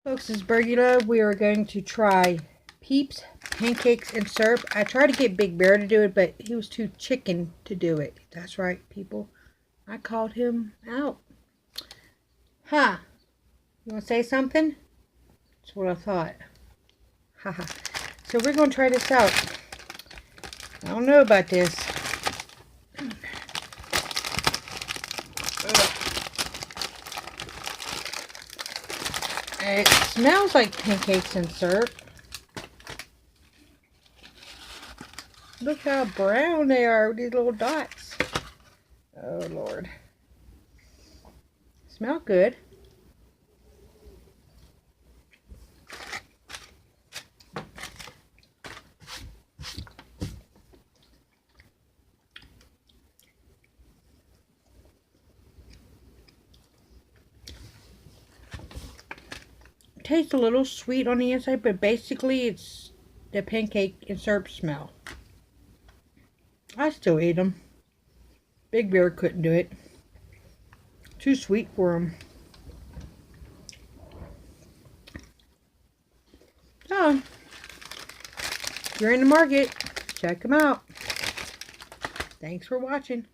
Folks, this is Bergie Love. We are going to try Peeps pancakes and syrup. I tried to get Big Bear to do it, but he was too chicken to do it. That's right, people. I called him out. Huh? You want to say something? That's what I thought. Haha. So we're going to try this out. I don't know about this. It smells like pancakes and syrup. Look how brown they are with these little dots. Oh, Lord. Smell good. Tastes a little sweet on the inside, but basically it's the pancake and syrup smell. I still eat them. Big Bear couldn't do it. Too sweet for him. So, if you're in the market, check them out. Thanks for watching.